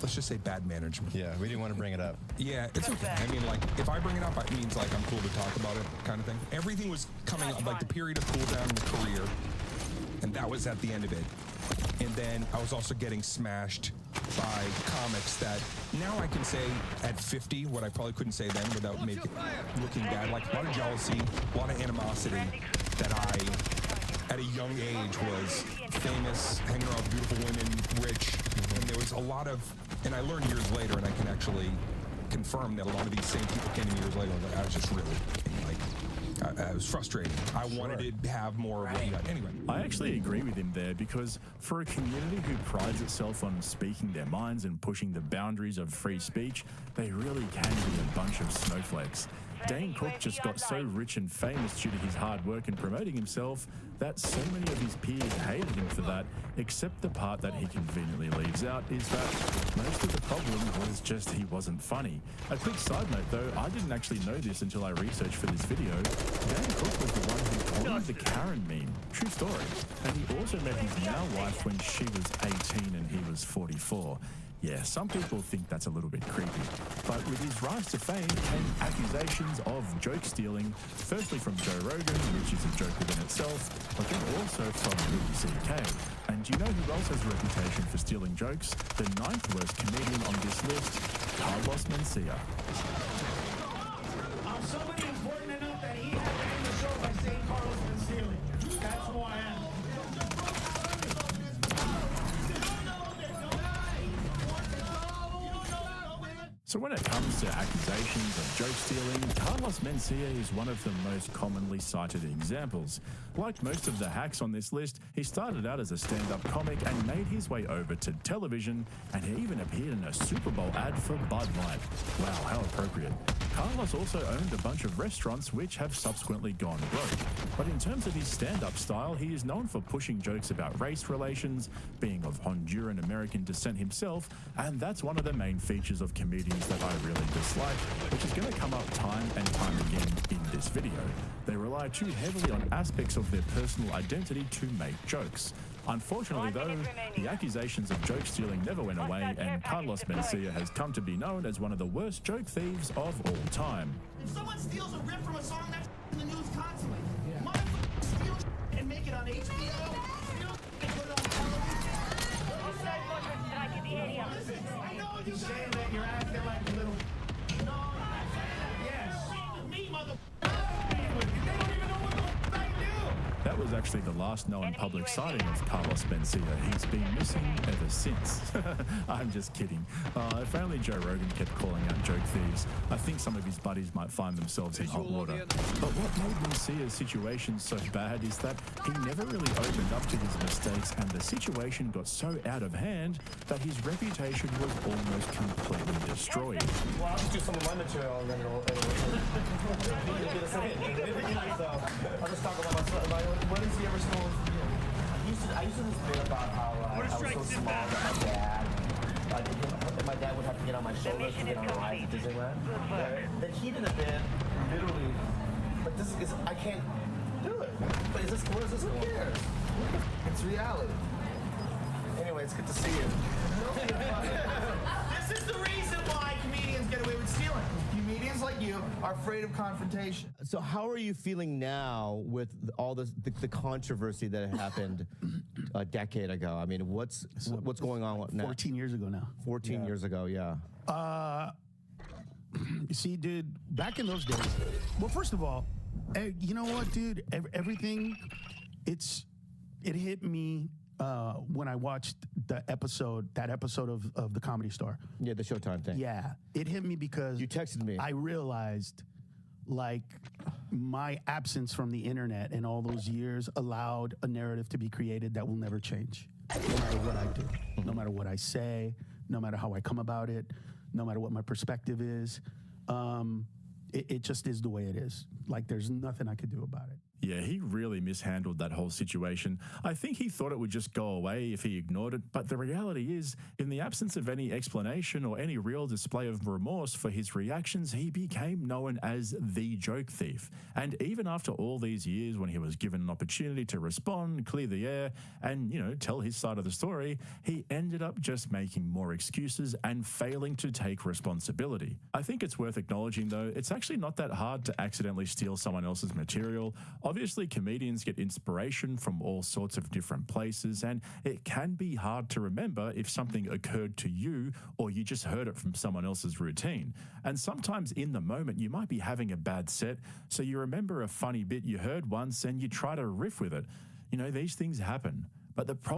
let's just say, bad management. Yeah, we didn't want to bring it up. Yeah, it's okay. I mean, like, if I bring it up, it means, like, I'm cool to talk about it kind of thing. Everything was coming up, like, the period of cool down in the career, and that was at the end of it. And then I was also getting smashed by comics that now I can say at 50 what I probably couldn't say then without making looking bad. Like a lot of jealousy, a lot of animosity that I, at a young age, was famous, hanging around with beautiful women, rich, and there was a lot of, and I learned years later, and I can actually confirm that a lot of these same people came in years later, like, I was just really, like, I was frustrated. I wanted to have more of what he got. Anyway. I actually agree with him there, because for a community who prides itself on speaking their minds and pushing the boundaries of free speech, they really can be a bunch of snowflakes. Dane Cook just got so rich and famous due to his hard work in promoting himself that so many of his peers hated him for that, except the part that he conveniently leaves out is that most of the problem was just he wasn't funny. A quick side note though, I didn't actually know this until I researched for this video. Dane Cook was the one who coined the Karen meme. True story. And he also met his now wife when she was 18 and he was 44. Yeah, some people think that's a little bit creepy. But with his rise to fame came accusations of joke stealing, firstly from Joe Rogan, which is a joke within itself, but then also from Louis C.K. And do you know who else has a reputation for stealing jokes? The 9th worst comedian on this list, Carlos Mencia. I'm somebody important enough that he had to end the show by saying Carlos been stealing. That's who I am. So when it comes to accusations of joke stealing, Carlos Mencia is one of the most commonly cited examples. Like most of the hacks on this list, he started out as a stand-up comic and made his way over to television, and he even appeared in a Super Bowl ad for Bud Light. Wow, how appropriate. Carlos also owned a bunch of restaurants which have subsequently gone broke. But in terms of his stand-up style, he is known for pushing jokes about race relations, being of Honduran American descent himself, and that's one of the main features of comedians that I really dislike, which is going to come up time and time again in this video. They rely too heavily on aspects of their personal identity to make jokes. Unfortunately, though, the accusations of joke stealing never went away, and Carlos Mencia has come to be known as one of the worst joke thieves of all time. If someone steals a riff from a song, that's in the news constantly. Motherfucker, steal and make it on HBO. Steal and put it on television. Listen, I know you're saying that you're acting like a little. No, I'm not saying that. Yes. Me, motherfucker. They don't even know what the fuck I do. That was actually the last known public sighting of Carlos Mencia. He's been missing ever since. I'm just kidding. If only Joe Rogan kept calling out joke thieves, I think some of his buddies might find themselves in hot water. But what made Mencia's situation so bad is that he never really opened up to his mistakes, and the situation got so out of hand that his reputation was almost completely destroyed. Well, I'll just do some of my material and then it'll do the same. So I'll just talk about myself. When has he ever stolen? I used to this bit about how I was so small that my dad would have to get on my shoulders to get on a ride to Disneyland. Then he did a bit, literally, but this is, I can't do it. But is this, where is this? Who cares? It's reality. Anyway, it's good to see you. This is the reason why comedians get away with stealing. Comedians like you are afraid of confrontation. So how are you feeling now with all this, the controversy that happened a decade ago? I mean, what's going on now? 14 years ago now. 14 years ago, yeah. You see, dude, back in those days, well, first of all, you know what, dude? Everything, it hit me when I watched that episode of the Comedy Store. Yeah, the Showtime thing. Yeah, it hit me because you texted me. I realized, like, my absence from the internet in all those years allowed a narrative to be created that will never change. No matter what I do, no matter what I say, no matter how I come about it, no matter what my perspective is, it just is the way it is. Like, there's nothing I could do about it. Yeah, he really mishandled that whole situation. I think he thought it would just go away if he ignored it, but the reality is, in the absence of any explanation or any real display of remorse for his reactions, he became known as the joke thief. And even after all these years, when he was given an opportunity to respond, clear the air, and, you know, tell his side of the story, he ended up just making more excuses and failing to take responsibility. I think it's worth acknowledging, though, it's actually not that hard to accidentally steal someone else's material. Obviously, comedians get inspiration from all sorts of different places, and it can be hard to remember if something occurred to you or you just heard it from someone else's routine. And sometimes in the moment, you might be having a bad set, so you remember a funny bit you heard once and you try to riff with it. You know, these things happen. But the problem